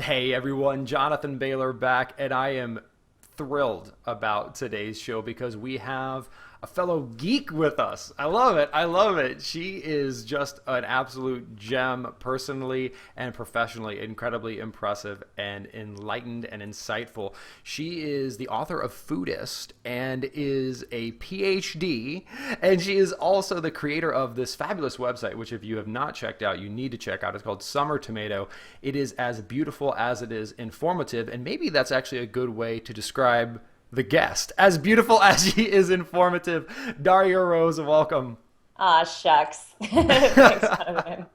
Hey everyone, Jonathan Bailor back, and I am thrilled about today's show because we have a fellow geek with us. I love it. I love it. She is just an absolute gem, personally and professionally, incredibly impressive and enlightened and insightful. She is the author of Foodist and is a PhD, and she is also the creator of this fabulous website, which if you have not checked out, you need to check out. It's called Summer Tomato. It is as beautiful as it is informative, and maybe that's actually a good way to describe the guest. As beautiful as she is informative, Darya Rose, welcome. Ah, shucks. Thanks, Donovan.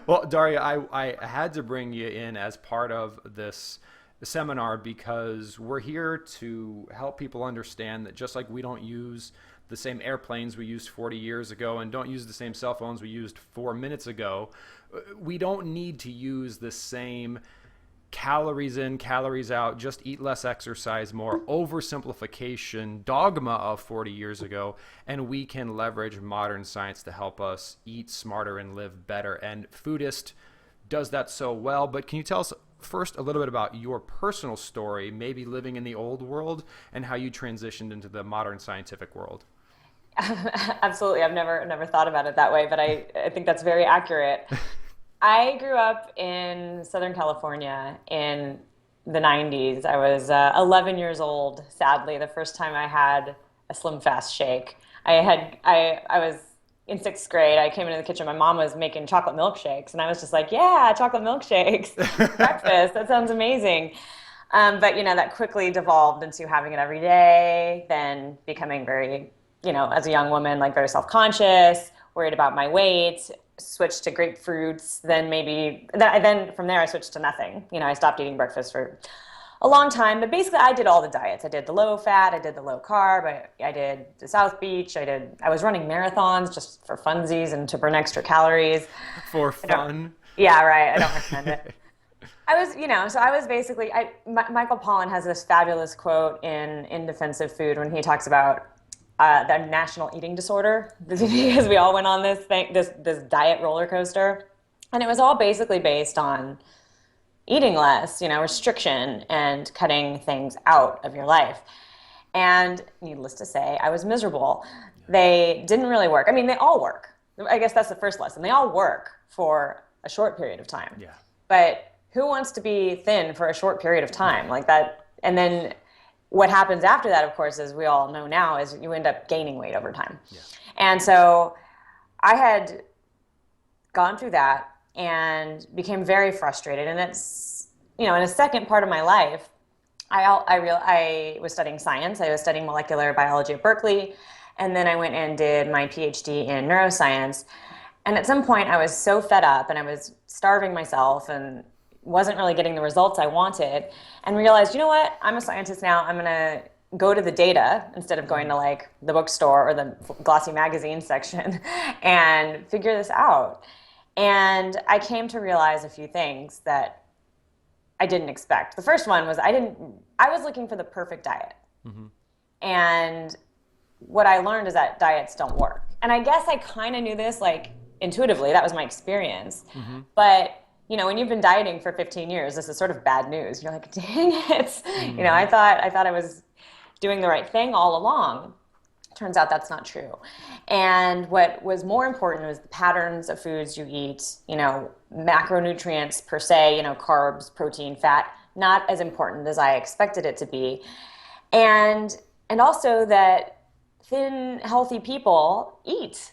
Well, Darya, I had to bring you in as part of this seminar because we're here to help people understand that just like we don't use the same airplanes we used 40 years ago and don't use the same cell phones we used 4 minutes ago, we don't need to use the same calories in, calories out, just eat less, exercise more, oversimplification dogma of 40 years ago, and we can leverage modern science to help us eat smarter and live better. And Foodist does that so well. But can you tell us first a little bit about your personal story, maybe living in the old world, and how you transitioned into the modern scientific world? Absolutely. I've never thought about it that way, but I think that's very accurate. I grew up in Southern California in the 90s. I was 11 years old, sadly, the first time I had a Slim Fast shake. I was in sixth grade. I came into the kitchen. My mom was making chocolate milkshakes, and I was just like, yeah, chocolate milkshakes, breakfast. That sounds amazing. But, that quickly devolved into having it every day, then becoming very, as a young woman, like very self-conscious, worried about my weight, switched to grapefruits, then from there I switched to nothing. I stopped eating breakfast for a long time, but basically I did all the diets. I did the low fat, I did the low carb, I did the South Beach, I was running marathons just for funsies and to burn extra calories. For fun? Yeah, right. I don't recommend it. So I was basically, Michael Pollan has this fabulous quote in Defense of Food when he talks about the national eating disorder, because we all went on this diet roller coaster, and it was all basically based on eating less, restriction and cutting things out of your life. And needless to say, I was miserable. They didn't really work. I mean, they all work. I guess that's the first lesson. They all work for a short period of time. Yeah. But who wants to be thin for a short period of time like that? And then what happens after that, of course, as we all know now, is you end up gaining weight over time. Yeah. And so I had gone through that and became very frustrated. And it's, in a second part of my life, I was studying science. I was studying molecular biology at Berkeley. And then I went and did my PhD in neuroscience. And at some point I was so fed up and I was starving myself and wasn't really getting the results I wanted, and realized, you know what, I'm a scientist now. I'm going to go to the data instead of going to like the bookstore or the glossy magazine section and figure this out. And I came to realize a few things that I didn't expect. The first one was I was looking for the perfect diet. Mm-hmm. And what I learned is that diets don't work. And I guess I kind of knew this like intuitively. That was my experience. Mm-hmm. But when you've been dieting for 15 years, this is sort of bad news. You're like, dang it. Mm-hmm. I thought I was doing the right thing all along. Turns out that's not true. And what was more important was the patterns of foods you eat, macronutrients per se, carbs, protein, fat, not as important as I expected it to be. And also that thin, healthy people eat.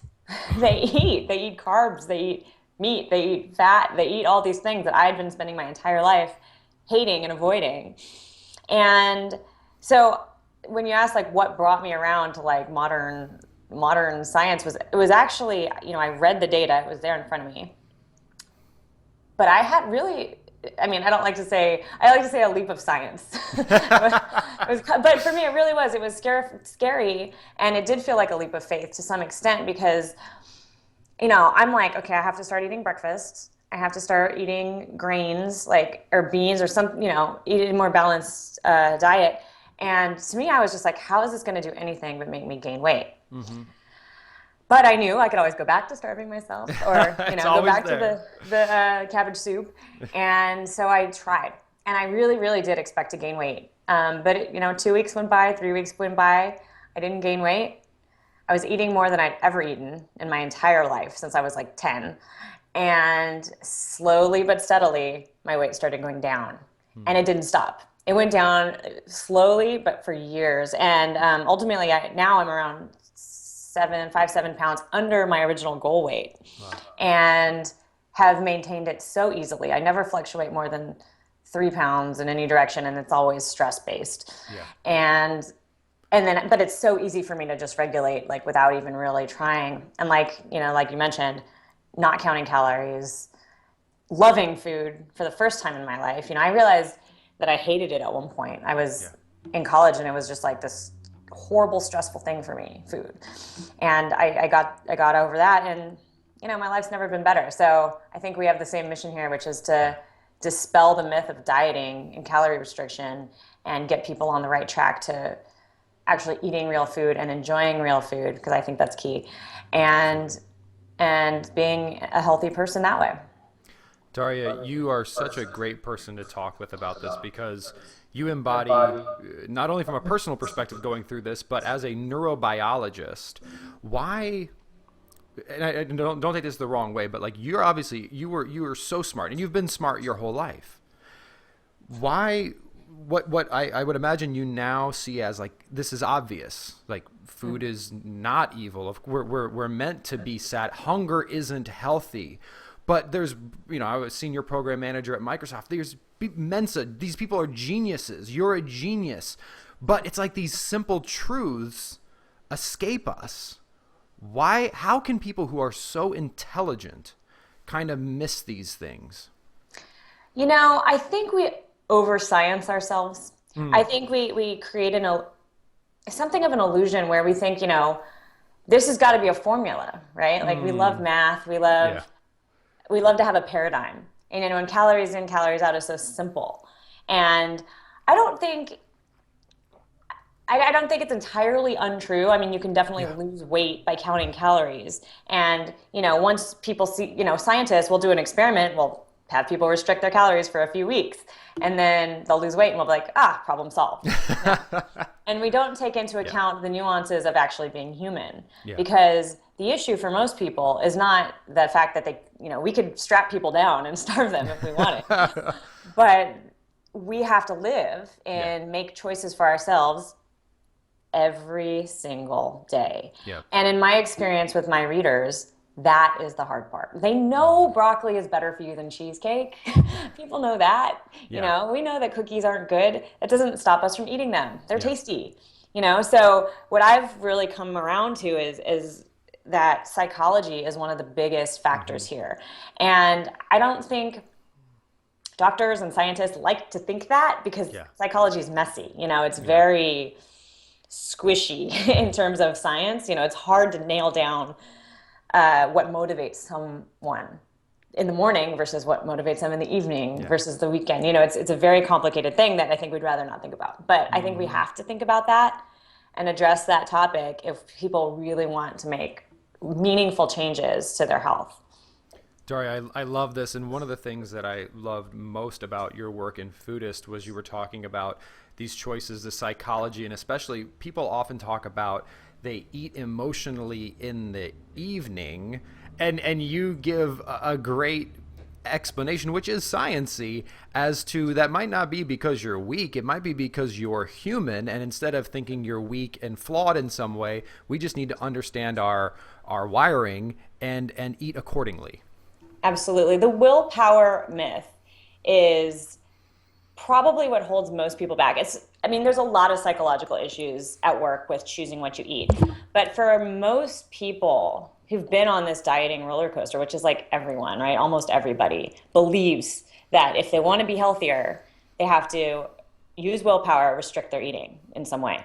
They eat carbs, they eat meat, they eat fat, they eat all these things that I had been spending my entire life hating and avoiding. And so when you ask like what brought me around to like modern science, it was actually, I read the data, it was there in front of me. But I had really, I like to say a leap of science. But for me, it really was. It was scary, and it did feel like a leap of faith to some extent because I'm like, okay, I have to start eating breakfast. I have to start eating grains, or beans or some, eating a more balanced diet. And to me, I was just like, how is this going to do anything but make me gain weight? Mm-hmm. But I knew I could always go back to starving myself or, go back to the cabbage soup. And so I tried. And I really, really did expect to gain weight. But 2 weeks went by, 3 weeks went by. I didn't gain weight. I was eating more than I'd ever eaten in my entire life since I was like 10. And slowly but steadily, my weight started going down. And it didn't stop. It went down slowly, but for years. And ultimately, now I'm around 5, 7 pounds under my original goal weight. Wow. And have maintained it so easily. I never fluctuate more than 3 pounds in any direction, and it's always stress based. Yeah. But it's so easy for me to just regulate, like without even really trying. And like you mentioned, not counting calories, loving food for the first time in my life. I realized that I hated it at one point. I was in college, and it was just like this horrible, stressful thing for me, food. And I got over that, and my life's never been better. So I think we have the same mission here, which is to dispel the myth of dieting and calorie restriction and get people on the right track to actually eating real food and enjoying real food, because I think that's key, and being a healthy person that way. Darya, you are such a great person to talk with about this, because you embody, not only from a personal perspective going through this, but as a neurobiologist, why, and I don't take this the wrong way, but like you were so smart, and you've been smart your whole life. Why, what I would imagine you now see as like, this is obvious, like food is not evil. We're meant to be sat. Hunger isn't healthy. But there's, I was a senior program manager at Microsoft. There's Mensa. These people are geniuses. You're a genius. But it's like these simple truths escape us. Why? How can people who are so intelligent kind of miss these things? I think we over-science ourselves. I think we create something of an illusion where we think, this has got to be a formula, right? Like we love math. We love to have a paradigm. And calories in, calories out is so simple. And I don't think it's entirely untrue. I mean, you can definitely lose weight by counting calories. And, once people see, scientists will do an experiment, we'll have people restrict their calories for a few weeks, and then they'll lose weight, and we'll be like, problem solved. And we don't take into account the nuances of actually being human, because the issue for most people is not the fact that we could strap people down and starve them if we wanted, but we have to live and make choices for ourselves every single day. And in my experience with my readers, that is the hard part. They know broccoli is better for you than cheesecake. People know that. We know that cookies aren't good. That doesn't stop us from eating them. They're tasty. So what I've really come around to is that psychology is one of the biggest factors here. And I don't think doctors and scientists like to think that, because psychology is messy. It's very squishy in terms of science. It's hard to nail down what motivates someone in the morning versus what motivates them in the evening versus the weekend. It's a very complicated thing that I think we'd rather not think about. But I think we have to think about that and address that topic if people really want to make meaningful changes to their health. Darya, I love this. And one of the things that I loved most about your work in Foodist was you were talking about these choices, the psychology, and especially people often talk about they eat emotionally in the evening, and you give a great explanation, which is science-y, as to that might not be because you're weak. It might be because you're human, and instead of thinking you're weak and flawed in some way, we just need to understand our wiring and eat accordingly. Absolutely. The willpower myth is probably what holds most people back. There's a lot of psychological issues at work with choosing what you eat. But for most people who've been on this dieting roller coaster, which is like everyone, right? Almost everybody believes that if they want to be healthier, they have to use willpower, restrict their eating in some way.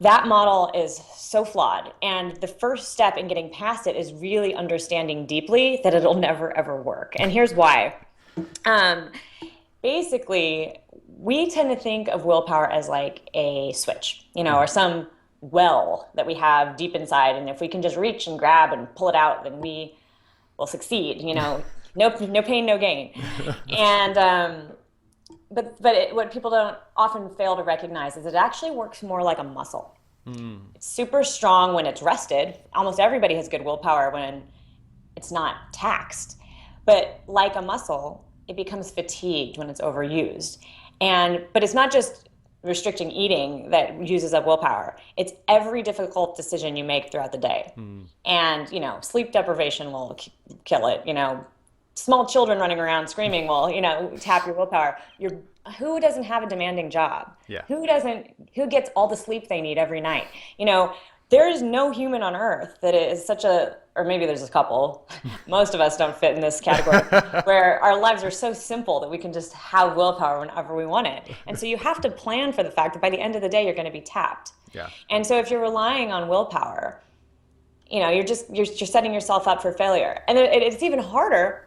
That model is so flawed. And the first step in getting past it is really understanding deeply that it'll never, ever work. And here's why. Basically, we tend to think of willpower as like a switch, or some well that we have deep inside. And if we can just reach and grab and pull it out, then we will succeed, no pain, no gain. And what people don't often fail to recognize is it actually works more like a muscle. It's super strong when it's rested. Almost everybody has good willpower when it's not taxed. But like a muscle, it becomes fatigued when it's overused. But it's not just restricting eating that uses up willpower. It's every difficult decision you make throughout the day. And, sleep deprivation will kill it. Small children running around screaming will, tap your willpower. Who doesn't have a demanding job? Yeah. Who gets all the sleep they need every night? There is no human on earth that is or maybe there's a couple, most of us don't fit in this category, where our lives are so simple that we can just have willpower whenever we want it. And so you have to plan for the fact that by the end of the day, you're going to be tapped. Yeah. And so if you're relying on willpower, you're setting yourself up for failure. And it's even harder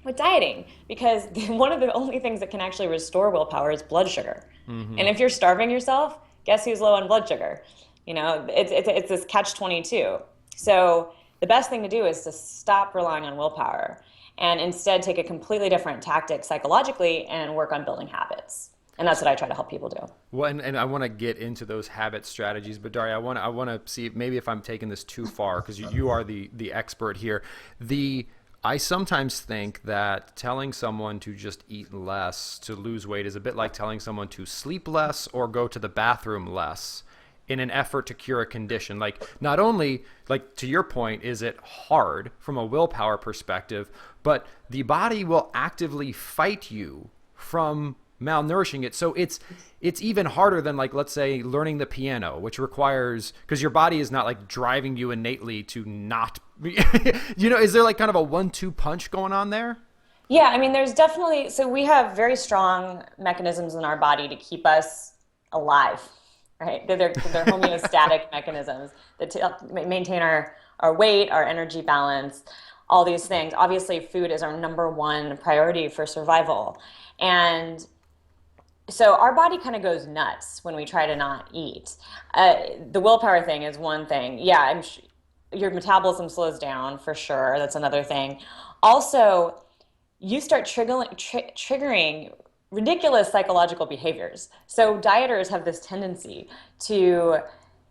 with dieting, because one of the only things that can actually restore willpower is blood sugar. And if you're starving yourself, guess who's low on blood sugar? It's this catch-22. So the best thing to do is to stop relying on willpower and instead take a completely different tactic psychologically and work on building habits. And that's what I try to help people do. Well, and I want to get into those habit strategies, but Darya, I want to see maybe if I'm taking this too far, because you are the expert here. I sometimes think that telling someone to just eat less to lose weight is a bit like telling someone to sleep less or go to the bathroom less in an effort to cure a condition. Like, not only, like, to your point, is it hard from a willpower perspective, but the body will actively fight you from malnourishing it. So it's even harder than, like, let's say learning the piano, which requires, because your body is not like driving you innately to not is there like kind of a 1-2 punch going on there? Yeah, I mean, there's definitely, so we have very strong mechanisms in our body to keep us alive, right? They're homeostatic mechanisms that maintain our weight, our energy balance, all these things. Obviously, food is our number one priority for survival. And so our body kind of goes nuts when we try to not eat. The willpower thing is one thing. Yeah, your metabolism slows down for sure. That's another thing. Also, you start triggering ridiculous psychological behaviors. So dieters have this tendency to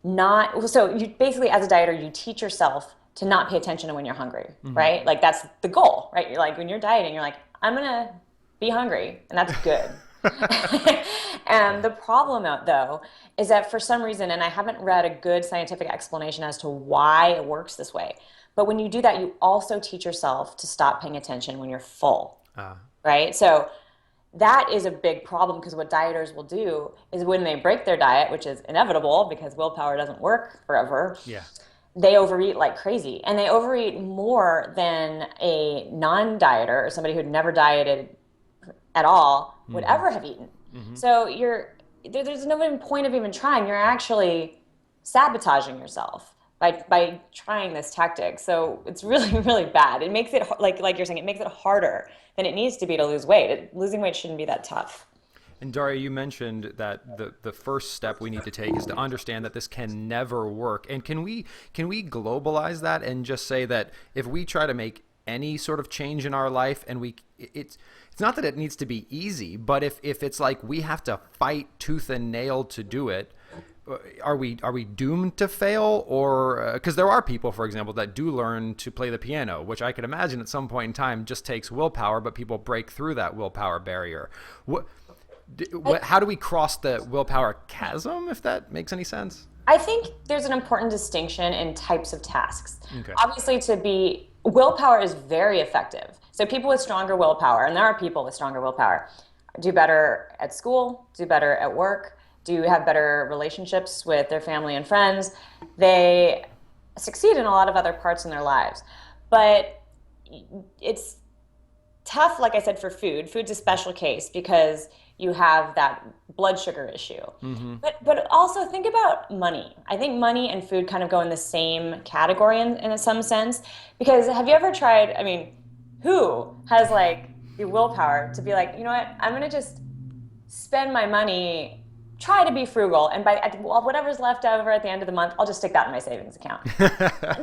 so you basically, as a dieter, you teach yourself to not pay attention to when you're hungry, right? Like, that's the goal, right? You're like, when you're dieting, you're like, I'm gonna be hungry, and that's good. And the problem, though, is that for some reason, and I haven't read a good scientific explanation as to why it works this way, but when you do that, you also teach yourself to stop paying attention when you're full, right? So that is a big problem, because what dieters will do is when they break their diet, which is inevitable because willpower doesn't work forever, they overeat like crazy. And they overeat more than a non-dieter or somebody who'd never dieted at all would ever have eaten. So there's no point of even trying. You're actually sabotaging yourself by trying this tactic. So it's really, really bad. It makes it, like you're saying, it makes it harder than it needs to be to lose weight. Losing weight shouldn't be that tough. And Darya, you mentioned that the first step we need to take is to understand that this can never work. And can we globalize that and just say that if we try to make any sort of change in our life, and it's not that it needs to be easy, but if it's like we have to fight tooth and nail to do it, are we doomed to fail? Or because there are people, for example, that do learn to play the piano, which I could imagine at some point in time just takes willpower, but people break through that willpower barrier. How do we cross the willpower chasm, if that makes any sense? I think there's an important distinction in types of tasks. Okay. Obviously, willpower is very effective. So people with stronger willpower, and there are people with stronger willpower, do better at school, do better at work, do have better relationships with their family and friends. They succeed in a lot of other parts in their lives. But it's tough, like I said, for food. Food's a special case because you have that blood sugar issue. But also think about money. I think money and food kind of go in the same category in some sense. Because have you ever tried, I mean, who has like the willpower to be like, you know what, I'm going to just spend my money try to be frugal, and well, whatever's left over at the end of the month, I'll just stick that in my savings account.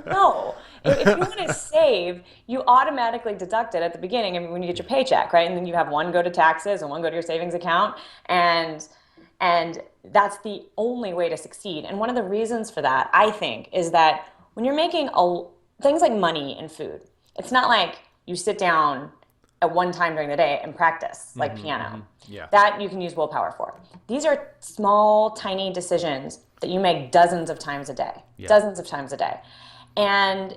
No, if you want to save, you automatically deduct it at the beginning and when you get your paycheck, right? And then you have one go to taxes and one go to your savings account, and that's the only way to succeed. And one of the reasons for that, I think, is that when you're making things like money and food, it's not like you sit down at one time during the day and practice like piano. Yeah. That you can use willpower for. These are small, tiny decisions that you make dozens of times a day. Yeah. Dozens of times a day. And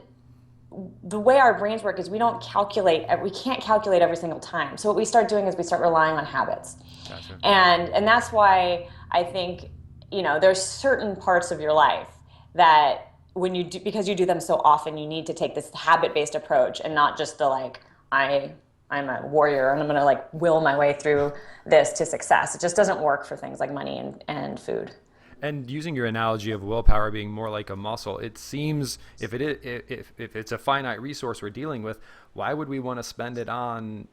the way our brains work is we can't calculate every single time. So what we start doing is we start relying on habits. Gotcha. And that's why I think, there's certain parts of your life that when you do, because you do them so often, you need to take this habit-based approach and not just the I'm a warrior and I'm going to will my way through this to success. It just doesn't work for things like money and food. And using your analogy of willpower being more like a muscle, it seems if it's a finite resource we're dealing with, why would we want to spend it on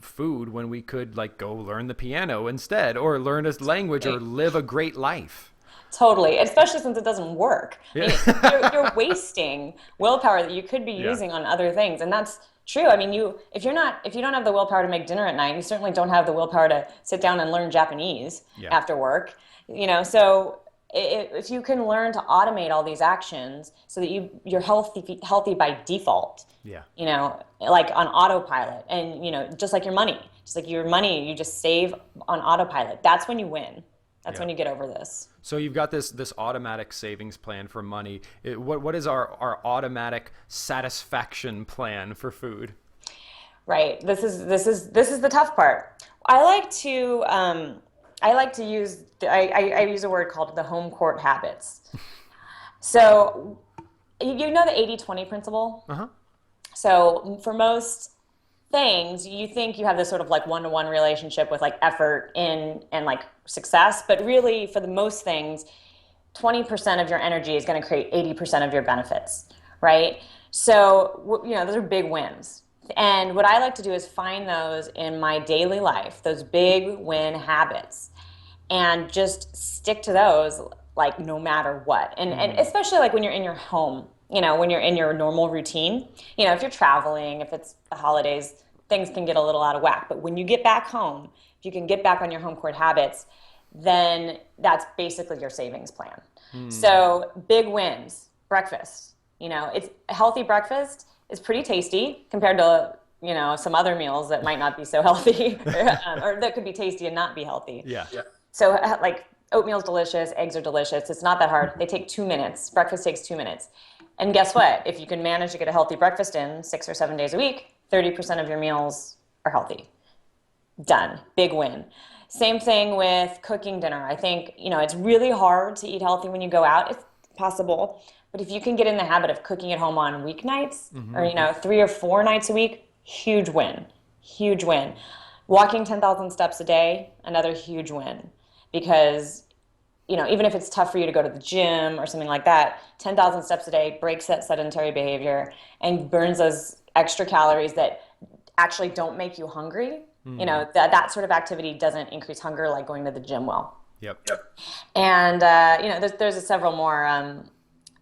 food when we could go learn the piano instead, or learn a language, or live a great life? Totally, especially since it doesn't work. Yeah. I mean, you're wasting willpower that you could be using on other things, and that's true. I mean, if you don't have the willpower to make dinner at night, you certainly don't have the willpower to sit down and learn Japanese after work. So if you can learn to automate all these actions so that you're healthy by default. Yeah. Like on autopilot, and just like your money, you just save on autopilot. That's when you win. That's when you get over this. So you've got this automatic savings plan for money. What is our automatic satisfaction plan for food? Right. This is the tough part. I like to use I use a word called the home court habits. So you know the 80-20 principle? Uh-huh. So for most things, you think you have this sort of one-to-one relationship with effort and success, but really for the most things, 20% of your energy is going to create 80% of your benefits, right? So, those are big wins. And what I like to do is find those in my daily life, those big win habits, and just stick to those no matter what. And especially when you're in your home, when you're in your normal routine, if you're traveling, if it's the holidays, things can get a little out of whack. But when you get back home, if you can get back on your home court habits, then that's basically your savings plan. So big wins, breakfast. It's a healthy breakfast is pretty tasty compared to, some other meals that might not be so healthy or that could be tasty and not be healthy. Yeah. So oatmeal's delicious, eggs are delicious. It's not that hard. They take 2 minutes. Breakfast takes 2 minutes. And guess what? If you can manage to get a healthy breakfast in 6 or 7 days a week, 30% of your meals are healthy. Done. Big win. Same thing with cooking dinner. I think, it's really hard to eat healthy when you go out. It's possible. But if you can get in the habit of cooking at home on weeknights or, 3 or 4 nights a week, huge win. Huge win. Walking 10,000 steps a day, another huge win. Because, even if it's tough for you to go to the gym or something like that, 10,000 steps a day breaks that sedentary behavior and burns those extra calories that actually don't make you hungry. That sort of activity doesn't increase hunger like going to the gym will. Yep. And, there's several more.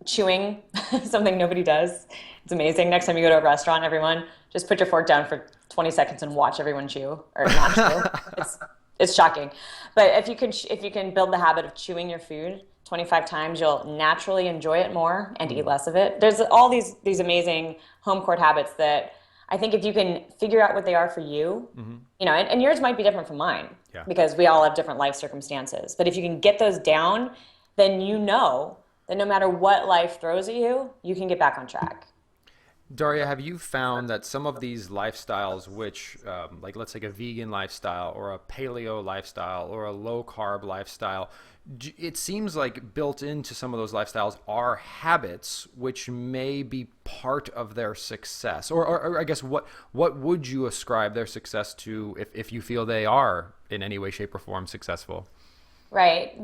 Chewing, something nobody does. It's amazing. Next time you go to a restaurant, everyone, just put your fork down for 20 seconds and watch everyone chew or not chew. It's shocking. But if you can build the habit of chewing your food 25 times, you'll naturally enjoy it more and eat less of it. There's all these amazing home court habits that I think if you can figure out what they are for you, and yours might be different from mine because we all have different life circumstances. But if you can get those down, then that no matter what life throws at you, you can get back on track. Darya, have you found that some of these lifestyles, which let's take a vegan lifestyle or a paleo lifestyle or a low carb lifestyle, it seems like built into some of those lifestyles are habits which may be part of their success, or I guess what would you ascribe their success to if you feel they are in any way, shape, or form successful? Right.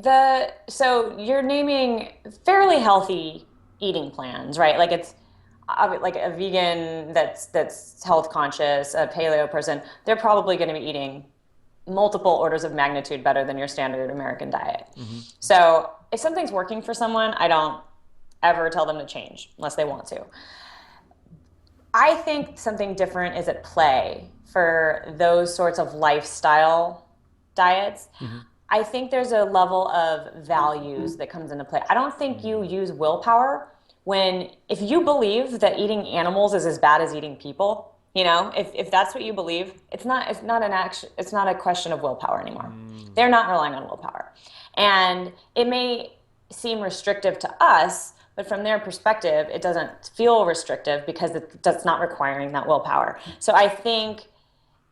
So you're naming fairly healthy eating plans, right? It's like a vegan that's health conscious, a paleo person, they're probably going to be eating multiple orders of magnitude better than your standard American diet. So if something's working for someone, I don't ever tell them to change unless they want to. I think something different is at play for those sorts of lifestyle diets. I think there's a level of values that comes into play. I don't think you use willpower if you believe that eating animals is as bad as eating people. If that's what you believe, it's not a question of willpower anymore. They're not relying on willpower. And it may seem restrictive to us, but from their perspective, it doesn't feel restrictive because that's not requiring that willpower. So I think,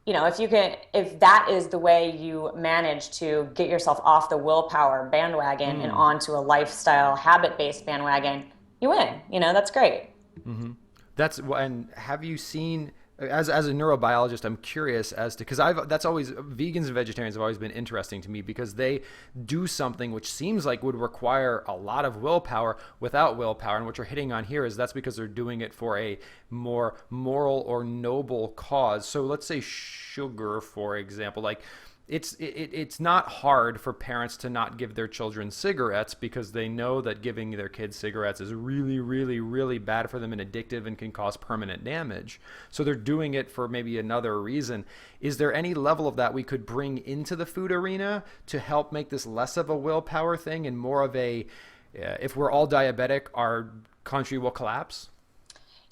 if that is the way you manage to get yourself off the willpower bandwagon and onto a lifestyle habit-based bandwagon, you win. That's great. And have you seen, as a neurobiologist, I'm curious as to, because vegans and vegetarians have always been interesting to me because they do something which seems like would require a lot of willpower without willpower. And what you're hitting on here is that's because they're doing it for a more moral or noble cause. So let's say sugar, for example, like it's not hard for parents to not give their children cigarettes because they know that giving their kids cigarettes is really, really, really bad for them and addictive and can cause permanent damage. So they're doing it for maybe another reason. Is there any level of that we could bring into the food arena to help make this less of a willpower thing and more of a, if we're all diabetic, our country will collapse?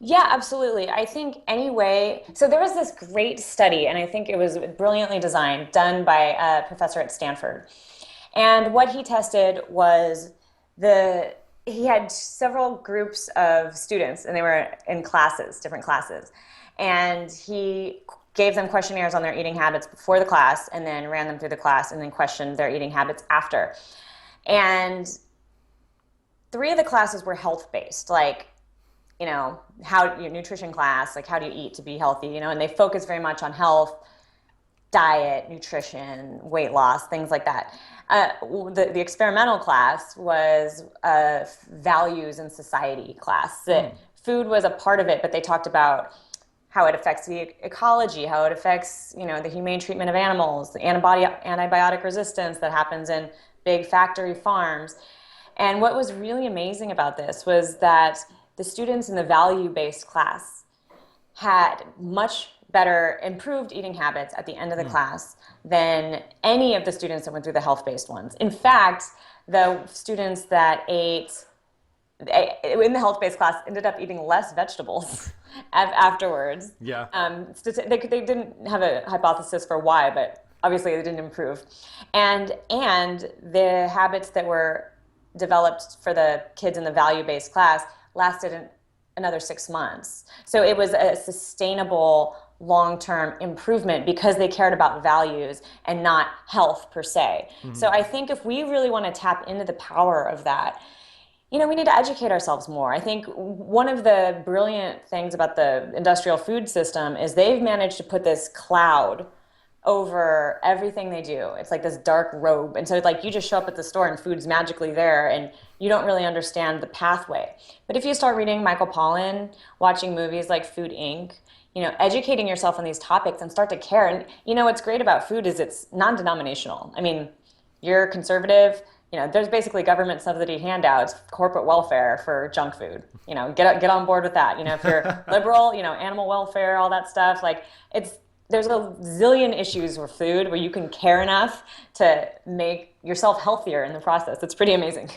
Yeah, absolutely. I think so there was this great study, and I think it was brilliantly designed, done by a professor at Stanford. And what he tested was he had several groups of students, and they were in classes, different classes. And he gave them questionnaires on their eating habits before the class, and then ran them through the class, and then questioned their eating habits after. And 3 of the classes were health-based, like, how your nutrition class, like how do you eat to be healthy, and they focus very much on health, diet, nutrition, weight loss, things like that. The experimental class was a values and society class. Food was a part of it, but they talked about how it affects the ecology, how it affects, the humane treatment of animals, the antibiotic resistance that happens in big factory farms. And what was really amazing about this was that the students in the value-based class had much better improved eating habits at the end of the class than any of the students that went through the health-based ones. In fact, the students that ate in the health-based class ended up eating less vegetables afterwards. Yeah. They didn't have a hypothesis for why, but obviously they didn't improve. And the habits that were developed for the kids in the value-based class lasted another 6 months. So it was a sustainable long-term improvement because they cared about values and not health per se. So I think if we really want to tap into the power of that, we need to educate ourselves more. I think one of the brilliant things about the industrial food system is they've managed to put this cloud over everything they do. It's like this dark robe. And so like you just show up at the store and food's magically there and you don't really understand the pathway. But if you start reading Michael Pollan, watching movies like Food Inc., educating yourself on these topics and start to care. And what's great about food is it's non-denominational. I mean, you're conservative, there's basically government subsidy handouts, corporate welfare for junk food. Get on board with that. If you're liberal, animal welfare, all that stuff, like there's a zillion issues with food where you can care enough to make yourself healthier in the process. It's pretty amazing.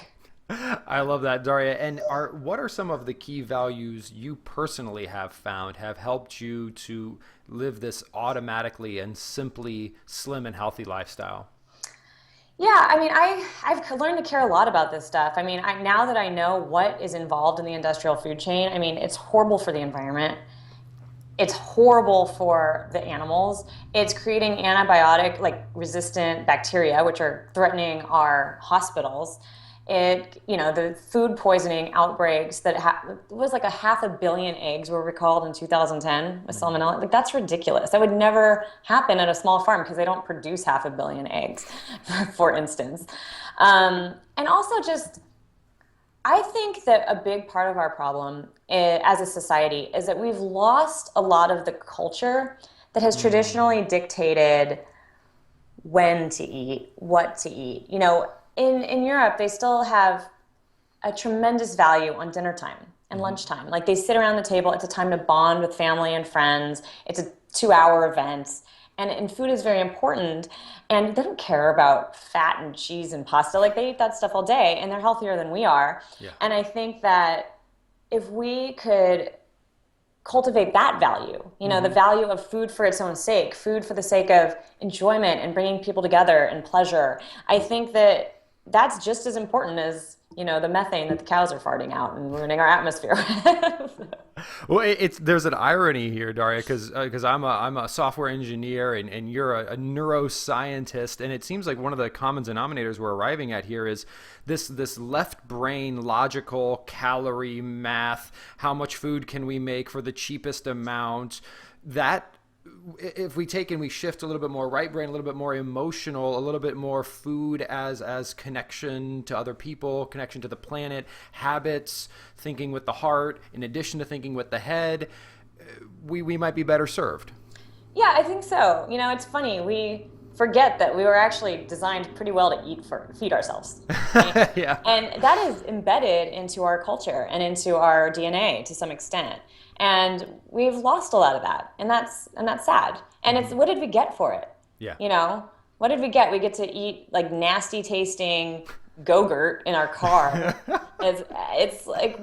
I love that, Darya. And what are some of the key values you personally have found have helped you to live this automatically and simply slim and healthy lifestyle? Yeah, I mean, I've learned to care a lot about this stuff. I mean, now that I know what is involved in the industrial food chain, I mean, it's horrible for the environment. It's horrible for the animals. It's creating antibiotic resistant bacteria, which are threatening our hospitals. The food poisoning outbreaks that it was like 500 million eggs were recalled in 2010 with salmonella. Like that's ridiculous. That would never happen at a small farm because they don't produce 500 million eggs, for instance. And also just, I think that a big part of our problem as a society is that we've lost a lot of the culture that has traditionally dictated when to eat, what to eat. You know, in Europe, they still have a tremendous value on dinner time and lunchtime. Like they sit around the table. It's a time to bond with family and friends. It's a 2-hour event. And food is very important. And they don't care about fat and cheese and pasta. Like they eat that stuff all day and they're healthier than we are. Yeah. And I think that if we could cultivate that value, you know, the value of food for its own sake, food for the sake of enjoyment and bringing people together and pleasure, I think that that's just as important as, you know, the methane that the cows are farting out and ruining our atmosphere. Well, there's an irony here, Darya, because I'm a software engineer and you're a neuroscientist, and it seems like one of the common denominators we're arriving at here is this left brain logical calorie math. How much food can we make for the cheapest amount? That if we take and we shift a little bit more right brain, a little bit more emotional, a little bit more food as connection to other people, connection to the planet, habits, thinking with the heart, in addition to thinking with the head, we might be better served. Yeah, I think so. You know, it's funny. We forget that we were actually designed pretty well to feed ourselves. Right? Yeah. And that is embedded into our culture and into our DNA to some extent. And we've lost a lot of that. And that's sad. And it's, what did we get for it? Yeah. You know, what did we get? We get to eat like nasty tasting Go-Gurt in our car. It's like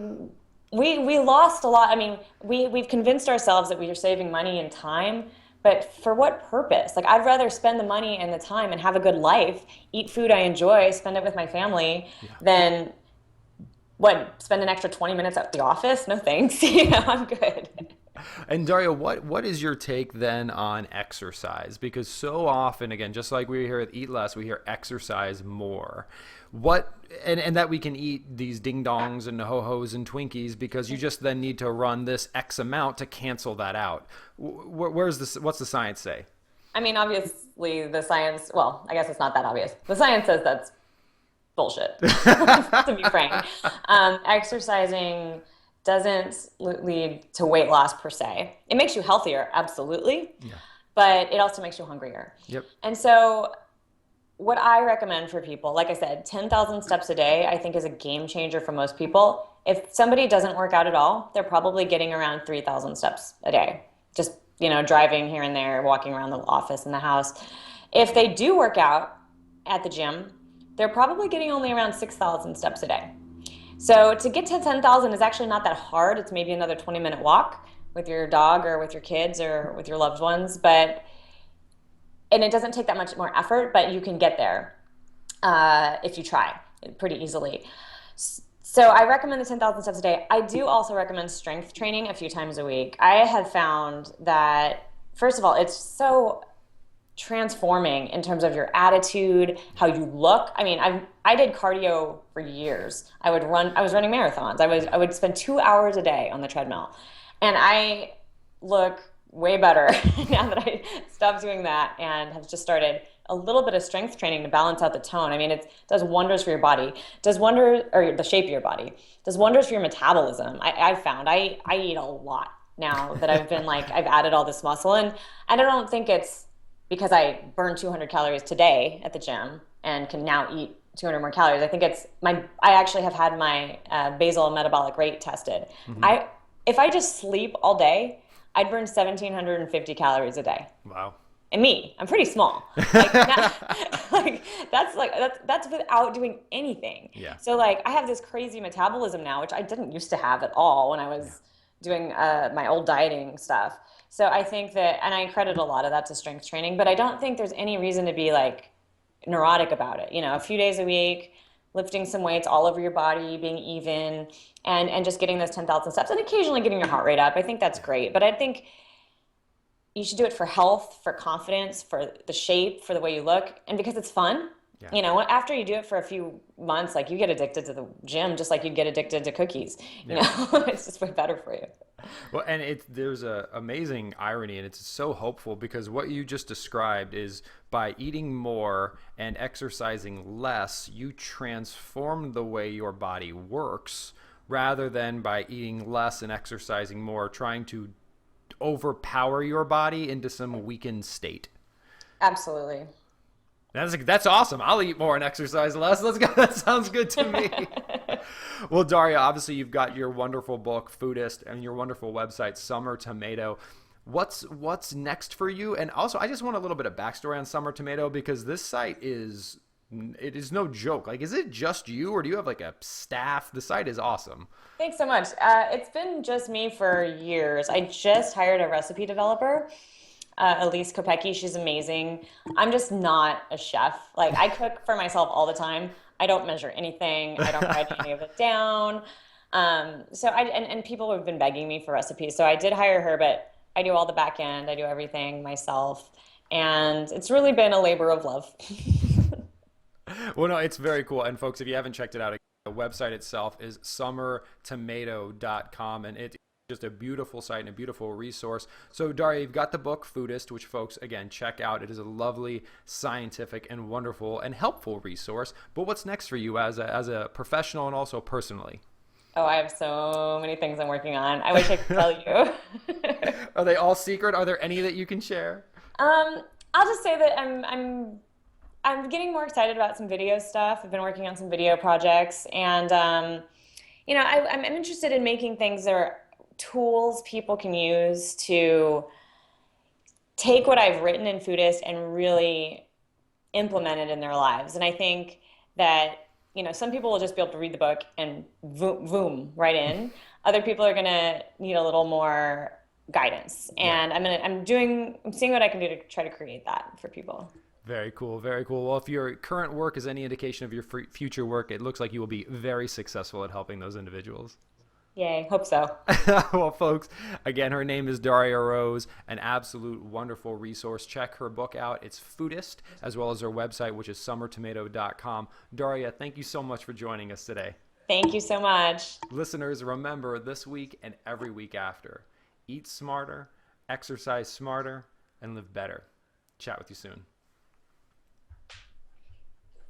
we lost a lot. I mean, we've convinced ourselves that we are saving money and time, but for what purpose? Like, I'd rather spend the money and the time and have a good life, eat food I enjoy, spend it with my family, than spend an extra 20 minutes at the office? No thanks. You know, I'm good. And Darya, what is your take then on exercise? Because so often, again, just like we hear at Eat Less, we hear exercise more. And that we can eat these ding dongs and ho-hos and Twinkies because you just then need to run this X amount to cancel that out. What's the science say? I mean, obviously the science, well, I guess it's not that obvious. The science says that's bullshit, to be frank. Exercising doesn't lead to weight loss per se. It makes you healthier, absolutely. Yeah. But it also makes you hungrier. Yep. And so what I recommend for people, like I said, 10,000 steps a day, I think is a game changer for most people. If somebody doesn't work out at all, they're probably getting around 3,000 steps a day. Just, you know, driving here and there, walking around the office and the house. If they do work out at the gym, they're probably getting only around 6,000 steps a day. So to get to 10,000 is actually not that hard. It's maybe another 20-minute walk with your dog or with your kids or with your loved ones, and it doesn't take that much more effort, but you can get there if you try pretty easily. So I recommend the 10,000 steps a day. I do also recommend strength training a few times a week. I have found that, first of all, it's so transforming in terms of your attitude, how you look. I mean, I did cardio for years. I was running marathons. I would spend 2 hours a day on the treadmill. And I look way better now that I stopped doing that and have just started a little bit of strength training to balance out the tone. I mean, it does wonders for your body. It does wonders, or the shape of your body. It does wonders for your metabolism. I've found I eat a lot now that I've added all this muscle. And I don't think it's because I burned 200 calories today at the gym and can now eat 200 more calories. I think I actually have had my basal metabolic rate tested. Mm-hmm. If I just sleep all day, I'd burn 1,750 calories a day. Wow. And I'm pretty small. That's without doing anything. Yeah. So I have this crazy metabolism now, which I didn't used to have at all when I was doing my old dieting stuff. So I think that, and I credit a lot of that to strength training, but I don't think there's any reason to be neurotic about it. You know, a few days a week, lifting some weights all over your body, being even, and just getting those 10,000 steps and occasionally getting your heart rate up. I think that's great. But I think you should do it for health, for confidence, for the shape, for the way you look, and because it's fun. Yeah. You know, after you do it for a few months, you get addicted to the gym, just like you get addicted to cookies. You know, it's just way better for you. Well, and there's a amazing irony, and it's so hopeful because what you just described is by eating more and exercising less, you transform the way your body works rather than by eating less and exercising more, trying to overpower your body into some weakened state. Absolutely. That's awesome. I'll eat more and exercise less. Let's go. That sounds good to me. Well, Darya, obviously you've got your wonderful book, Foodist, and your wonderful website, Summer Tomato. What's next for you? And also, I just want a little bit of backstory on Summer Tomato, because this site is no joke. Like, is it just you, or do you have like a staff? The site is awesome. Thanks so much. It's been just me for years. I just hired a recipe developer, Elise Kopecki. She's amazing. I'm just not a chef. Like, I cook for myself all the time. I don't measure anything. I don't write any of it down. And people have been begging me for recipes. So I did hire her, but I do all the back end. I do everything myself. And it's really been a labor of love. Well, no, it's very cool. And folks, if you haven't checked it out, the website itself is summertomato.com, and it's just a beautiful site and a beautiful resource. So Darya, you've got the book Foodist, which folks, again, check out. It is a lovely, scientific, and wonderful and helpful resource. But what's next for you as a professional and also personally? Oh, I have so many things I'm working on. I wish I could tell you. Are they all secret? Are there any that you can share? I'll just say that I'm getting more excited about some video stuff. I've been working on some video projects, and I'm interested in making things that are tools people can use to take what I've written in Foodist and really implement it in their lives. And I think that, some people will just be able to read the book and boom, right in. Other people are going to need a little more guidance. And Yeah. I'm seeing what I can do to try to create that for people. Very cool. Very cool. Well, if your current work is any indication of your future work, it looks like you will be very successful at helping those individuals. Yay, hope so. Well, folks, again, her name is Darya Rose, an absolute wonderful resource. Check her book out. It's Foodist, as well as her website, which is summertomato.com. Darya, thank you so much for joining us today. Thank you so much. Listeners, remember, this week and every week after, eat smarter, exercise smarter, and live better. Chat with you soon.